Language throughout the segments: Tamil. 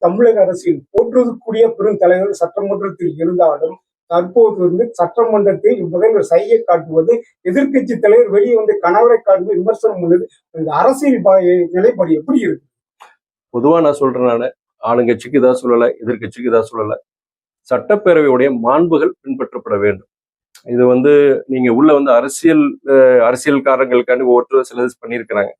தமிழக அரசில் போற்றுவதற்குரிய பெரும் தலைவர் சட்டமன்றத்தில் இருந்தாலும் தற்போது சட்டமன்றத்தில் முதல்வர் சைகை காட்டுவது, எதிர்கட்சி தலைவர் வெளியே வந்து கணவரை காட்டுவது, விமர்சனம் உள்ளது. இந்த அரசியல் நிலைப்பாடு எப்படி இருக்கு? பொதுவா நான் சொல்றேன், நானு ஆளுங்கட்சிக்கு இதான் சொல்லல, எதிர்கட்சிக்கு இதான் சொல்லல. சட்டப்பேரவையுடைய மாண்புகள் பின்பற்றப்பட வேண்டும். இது நீங்க உள்ள அரசியல்காரங்களுக்காண்டி ஒவ்வொருத்தரும் சிலது பண்ணியிருக்கிறாங்க.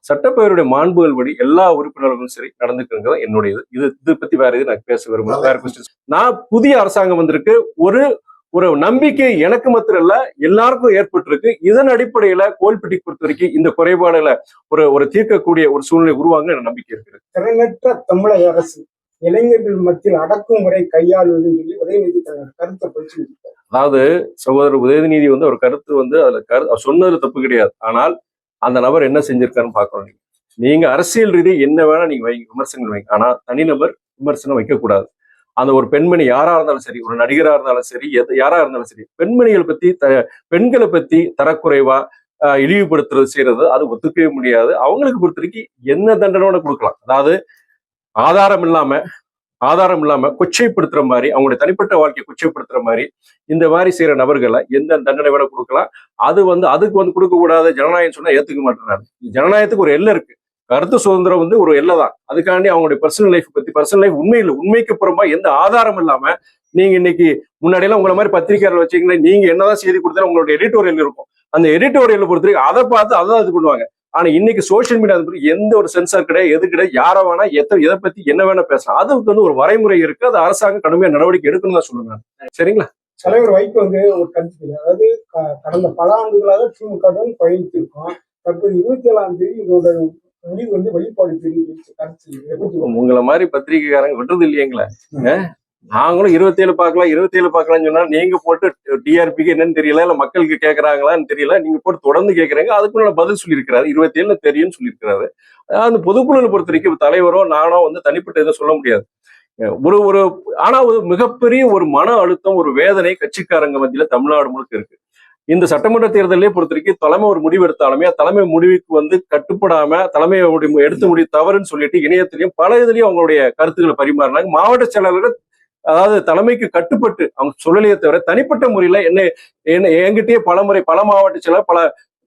சட்டப்பேரவையுடைய மாண்புகள் படி எல்லா உறுப்பினர்களும் சரி நடந்துக்கிறது என்னுடைய இது பத்தி வேற எது நான் பேச விரும்பல. வேற கொஸ்டின். நான் புதிய அரசாங்கம் வந்திருக்கு, ஒரு நம்பிக்கை எனக்கு மாத்திரம் இல்ல எல்லாருக்கும் ஏற்பட்டிருக்கு. இதன் அடிப்படையில கோவில்பட்டியை பொறுத்த வரைக்கும் இந்த குறைபாடுகளை ஒரு தீர்க்கக்கூடிய ஒரு சூழ்நிலை உருவாங்க நம்பிக்கை இருக்கு. திறனற்ற தமிழக அரசு இளைஞர்கள் மத்தியில் அடக்குமுறை கையாளுவது சொல்லி உதயநிதி கருத்தை படிச்சு. அதாவது சகோதரர் உதயநிதி ஒரு கருத்து அதுல சொன்னது தப்பு கிடையாது. ஆனால் அந்த நபர் என்ன செஞ்சிருக்காருன்னு பாக்கணும். நீங்க அரசியல் ரீதி என்ன வேணா நீங்க வைங்க, விமர்சனங்கள் வைங்க. ஆனா தனிநபர் விமர்சனம் வைக்கக்கூடாது. அந்த ஒரு பெண்மணி யாரா இருந்தாலும் சரி, ஒரு நடிகரா இருந்தாலும் சரி, யாரா இருந்தாலும் சரி, பெண்களை பத்தி தரக்குறைவா இழிவுபடுத்துறது செய்யறது அது ஒத்துக்கவே முடியாது. அவங்களுக்கு பொறுத்த வரைக்கும் என்ன தண்டனோட கொடுக்கலாம். அதாவது ஆதாரம் இல்லாம கொச்சைப்படுத்துற மாதிரி, அவங்களுடைய தனிப்பட்ட வாழ்க்கையை கொச்சைப்படுத்துற மாதிரி இந்த மாதிரி செய்யற நபர்களை எந்த தண்டனை வேணா கொடுக்கலாம். அதுக்கு கொடுக்க கூடாது. ஜனநாயகம் சொன்னா ஏத்துக்க மாட்டேறாரு. ஜனநாயகத்துக்கு ஒரு எல்லை இருக்கு. கருத்து சுதந்திரம் ஒரு எல்லை தான். அதுக்காண்டி அவங்களுடைய பர்சனல் லைஃப் உண்மைக்கு புறமா எந்த ஆதாரம் இல்லாம நீங்க இன்னைக்கு முன்னாடியெல்லாம் உங்களை மாதிரி பத்திரிகையாளர் வச்சீங்கன்னா நீங்க என்னதான் செய்தி கொடுத்தாலும் உங்களுடைய எடிட்டோரியல் இருக்கும். அந்த எடிட்டோரியல் பொறுத்தவரைக்கும் அதை பார்த்து அதான் இது பண்ணுவாங்க. ஆனா இன்னைக்கு சோசியல் மீடியா எந்த ஒரு சென்சார் கிடையாது, எது கிடையாது. யாரை வேணா எதை பத்தி என்ன வேணா பேசலாம். அதுக்கு ஒரு வரைமுறை இருக்கு. அது அரசாங்கம் கடுமையா நடவடிக்கை எடுக்கணும்னு தான் சொல்லுங்க. சரிங்களா? தலைவர் வைகோ ஒரு கருத்து, அதாவது கடந்த பல ஆண்டுகளாக திமுக பயணித்திருக்கோம். தற்போது 27ஆம் தேதி இதோட முடிவு வெளிப்பாடு தெரிவிச்சு கருத்து. உங்களை மாதிரி பத்திரிகைக்காரங்க விட்டுறது இல்லையங்களா? நாங்களும் 27 பார்க்கலாம்னு சொன்னா நீங்க போட்டு டிஆர்பிக்கு என்னன்னு தெரியல, இல்ல மக்களுக்கு கேட்கறாங்களான்னு தெரியல, நீங்க போட்டு தொடர்ந்து கேட்கறீங்க. அதுக்குள்ள பதில் சொல்லியிருக்கிறாரு. 27 தெரியும்னு சொல்லியிருக்கிறாரு. அந்த பொதுக்குழுவை பொறுத்த வரைக்கும் தலைவரோ நானோ தனிப்பட்ட இதை சொல்ல முடியாது. ஆனா மிகப்பெரிய ஒரு மன அழுத்தம், ஒரு வேதனை கட்சிக்காரங்க மத்தியில தமிழ்நாடு முழுக்க இருக்கு. இந்த சட்டமன்ற தேர்தலே பொறுத்த வரைக்கும் தலைமை ஒரு முடிவு எடுத்தாலுமே தலைமை முடிவுக்கு கட்டுப்படாம தலைமையோட எடுத்த முடிவு தவறுன்னு சொல்லிட்டு இணையத்திலையும் பல இதுலயும் அவங்களுடைய கருத்துக்களை பரிமாறினாங்க. மாவட்ட செயலாளர்கள் அதாவது தலைமைக்கு கட்டுப்பட்டு அவங்க சொல்லலையே தவிர தனிப்பட்ட முறையில என்கிட்டயே பல மாவட்ட செயலர், பல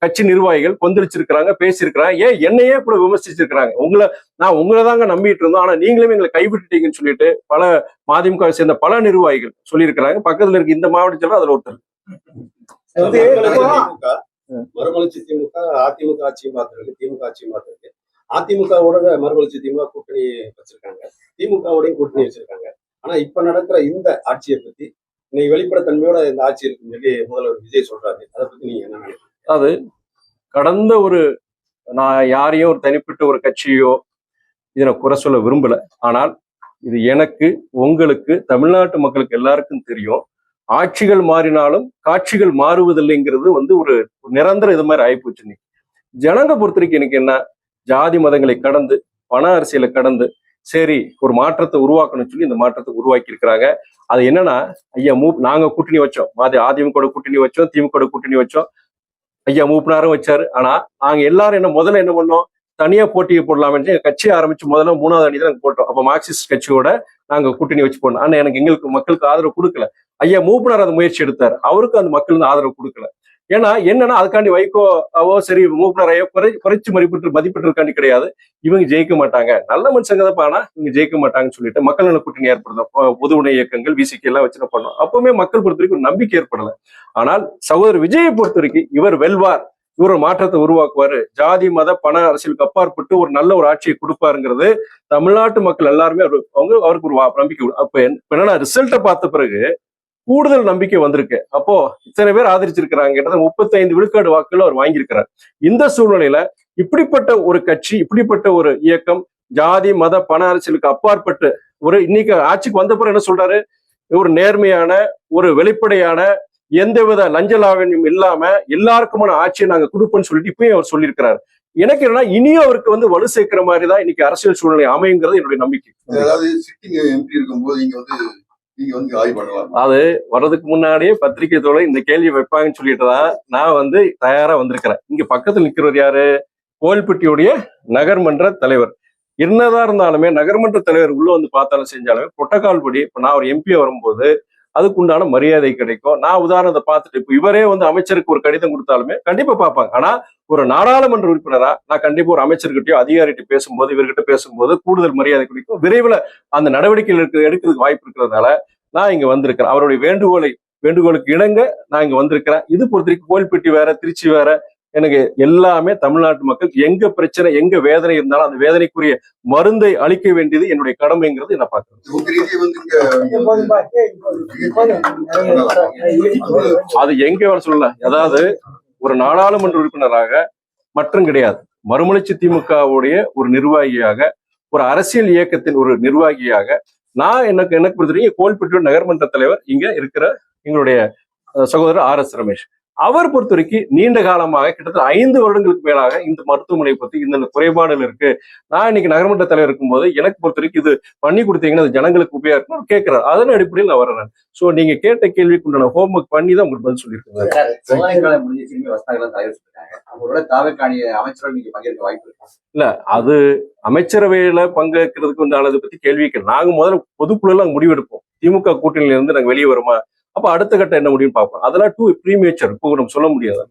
கட்சி நிர்வாகிகள் கொந்தளிச்சிருக்கிறாங்க, பேசியிருக்கிறாங்க. என்னையே கூட விமர்சிச்சிருக்கிறாங்க. உங்களை தாங்க நம்பிட்டு இருந்தோம், ஆனா நீங்களும் எங்களை கைவிட்டுட்டீங்கன்னு சொல்லிட்டு பல மதிமுக சேர்ந்த பல நிர்வாகிகள் சொல்லியிருக்கிறாங்க. பக்கத்துல இருக்கு இந்த மாவட்ட செயலர் அதுல ஒருத்தர். மறுமலர்ச்சி திமுக அதிமுக ஆட்சி மாத்திருக்கு, திமுக ஆட்சி மாத்திருக்கு. அதிமுகவோட மறுமலர்ச்சி திமுக கூட்டணி வச்சிருக்காங்க, திமுகவோடையும் கூட்டணி வச்சிருக்காங்க. ஆனா இப்ப நடக்கிற இந்த ஆட்சியை பத்தி நீங்க வெளிப்படைத்தன்மையோட இந்த ஆட்சி இருக்குன்னு சொல்லி முதல்வர் விஜய் சொல்றாரு. அதை பத்தி நீங்க என்ன நினைக்கிறீங்க? அது கடந்த நான் யாரையும் ஒரு தனிப்பட்ட ஒரு கட்சியோ இதை நான் குறை சொல்ல விரும்பல. ஆனால் இது எனக்கு, உங்களுக்கு, தமிழ்நாட்டு மக்களுக்கு எல்லாருக்கும் தெரியும். ஆட்சிகள் மாறினாலும் காட்சிகள் மாறுவதில்லைங்கிறது ஒரு நிரந்தர இது மாதிரி ஆயிப்போச்சு. ஜனங்க பொறுத்த வரைக்கும் எனக்கு என்ன, ஜாதி மதங்களை கடந்து பண அரசியலை கடந்து சரி ஒரு மாற்றத்தை உருவாக்கணும்னு சொல்லி இந்த மாற்றத்தை உருவாக்கி இருக்கிறாங்க. அது என்னன்னா, ஐயா நாங்க கூட்டணி வச்சோம், அதிமுக கூட்டணி வச்சோம், திமுக கூட்டணி வச்சோம், ஐயா மூப்பனாரும் வச்சாரு. ஆனா நாங்க எல்லாரும் முதல்ல என்ன பண்ணோம், தனியா போட்டியை போடலாம்னு கட்சி ஆரம்பிச்சு முதல்ல 3வது அணி தான் போட்டோம். அப்ப மார்க்சிஸ்ட் கட்சியோட நாங்க கூட்டணி வச்சு போனோம். ஆனா எங்களுக்கு மக்களுக்கு ஆதரவு கொடுக்கல. ஐயா மூப்பனார் அந்த முயற்சி எடுத்தாரு, அவருக்கு அந்த மக்கள் ஆதரவு கொடுக்கல. ஏன்னா என்னன்னா அதுக்காண்டி வைகோவோ சரி மூப்பனாரையோ குறைச்சு மதிப்பிட்டிருக்காண்டி கிடையாது. இவங்க ஜெயிக்க மாட்டாங்க, நல்ல மனுஷங்க தான், ஆனா இவங்க ஜெயிக்க மாட்டாங்கன்னு சொல்லிட்டு மக்கள் நல கூட்டணி ஏற்படுத்தும், பொதுவுடை இயக்கங்கள் விசிகே எல்லாம் வச்சு பண்ணோம். அப்பவுமே மக்கள் பொறுத்த வரைக்கும் நம்பிக்கை ஏற்படல. ஆனால் சகோதரர் விஜயை பொறுத்த வரைக்கும் இவர் வெல்வார், இவர் ஒரு உருவாக்குவாரு, ஜாதி மத பண அரசியலுக்கு அப்பாற்பட்டு ஒரு நல்ல ஒரு ஆட்சியை கொடுப்பாருங்கிறது தமிழ்நாட்டு மக்கள் எல்லாருமே அவருக்கு ஒரு நம்பிக்கை. அப்ப என்னன்னா ரிசல்ட்டை பார்த்த பிறகு கூடுதல் நம்பிக்கை வந்திருக்கு. அப்போ இத்தனை பேர் ஆதரிச்சிருக்கிறாங்க, 35 விழுக்காடு வாக்குகள் அவர் வாங்கியிருக்கிறார். இந்த சூழ்நிலையில இப்படிப்பட்ட ஒரு கட்சி, இப்படிப்பட்ட ஒரு இயக்கம் ஜாதி மத பண அரசியலுக்கு அப்பாற்பட்டு இன்னைக்கு ஆட்சிக்கு வந்த பிறகு என்ன சொல்றாரு, ஒரு நேர்மையான ஒரு வெளிப்படையான எந்தவித லஞ்ச லாவண்யம் இல்லாம எல்லாருக்குமான ஆட்சியை நாங்க கொடுப்போம்னு சொல்லிட்டு இப்பயும் அவர் சொல்லியிருக்கிறாரு. எனக்கு என்னன்னா இனியும் அவருக்கு வலு சேர்க்கிற மாதிரிதான் இன்னைக்கு அரசியல் சூழ்நிலை அமைங்கிறது என்னுடைய நம்பிக்கை. அது வர்றதுக்கு முன்னாடியே பத்திரிகை தோழ இந்த கேள்வி வைப்பாங்கன்னு சொல்லிட்டுதான் நான் தயாரா வந்திருக்கிறேன். இங்க பக்கத்துல நிக்கிறவர் யாரு, கோவில்பட்டியுடைய நகர்மன்ற தலைவர். என்னதான் இருந்தாலுமே நகர்மன்ற தலைவர் உள்ள வந்து பார்த்தாலும் செஞ்சாலுமே புரோட்டோகால் படி இப்ப நான் ஒரு எம்பி வரும்போது அதுக்குண்டான மரியாதை கிடைக்கும். நான் உதாரணத்தை பார்த்துட்டு இப்ப இவரே வந்து அமைச்சருக்கு ஒரு கடிதம் கொடுத்தாலுமே கண்டிப்பா பார்ப்பாங்க. ஆனா ஒரு நாடாளுமன்ற உறுப்பினரா நான் கண்டிப்பா ஒரு அமைச்சர்கிட்டயோ அதிகாரிகிட்ட பேசும்போது இவர்கிட்ட பேசும்போது கூடுதல் மரியாதை கிடைக்கும். விரைவில் அந்த நடவடிக்கைகள் எடுக்கிறதுக்கு வாய்ப்பு இருக்கிறதுனால நான் இங்க வந்திருக்கிறேன். அவருடைய வேண்டுகோளுக்கு இணங்க நான் இங்க வந்திருக்கிறேன். இது பொறுத்தவரைக்கும் கோயில்பட்டி வேற, திருச்சி வேற, எனக்கு எல்லாமே தமிழ்நாட்டு மக்கள் எங்க பிரச்சனை எங்க வேதனை இருந்தாலும் அந்த வேதனைக்குரிய மருந்தை அளிக்க வேண்டியது என்னுடைய கடமைங்கிறது என்ன பார்க்கிறேன். அது எங்க வேலை சொல்லல. அதாவது ஒரு நாடாளுமன்ற உறுப்பினராக மற்றும் கிடையாது, மறுமலர்ச்சி திமுகவுடைய ஒரு நிர்வாகியாக, ஒரு அரசியல் இயக்கத்தின் ஒரு நிர்வாகியாக நான் எனக்கு பொறுத்தவரைக்கும் கோயில்பட்டியோட நகர்மன்ற தலைவர் இங்க இருக்கிற எங்களுடைய சகோதரர் RS ரமேஷ், அவர் பொறுத்த வரைக்கும் நீண்ட காலமாக கிட்டத்தட்ட 5 வருடங்களுக்கு மேலாக இந்த மருத்துவமனை பத்தி இந்த குறைபாடுகள் இருக்கு. நான் இன்னைக்கு நகர்மன்ற தலைவர் இருக்கும்போது எனக்கு பொறுத்த வரைக்கும் இது பண்ணி கொடுத்தீங்கன்னா அது ஜனங்களுக்கு உபயோகம் கேட்கிறார். அதன் அடிப்படையில் நான் வரேன். சோ நீங்க கேட்ட கேள்விக்கு உண்டான ஹோம்ஒர்க் பண்ணி தான் உங்களுக்கு பதில் சொல்லியிருக்கேன். இல்ல, அது அமைச்சரவையில பங்கேற்கிறதுக்கு உண்டானதை பத்தி கேள்விக்கு நாங்க முதல்ல பொதுக்குழு எல்லாம் முடிவெடுப்போம். திமுக கூட்டணியில இருந்து நாங்க வெளியே வருமா, அப்ப அடுத்த கட்டம் என்ன முடியும்னு பார்ப்போம். அதெல்லாம் டூ ப்ரீமேச்சர், இப்போ நம்ம சொல்ல முடியாது.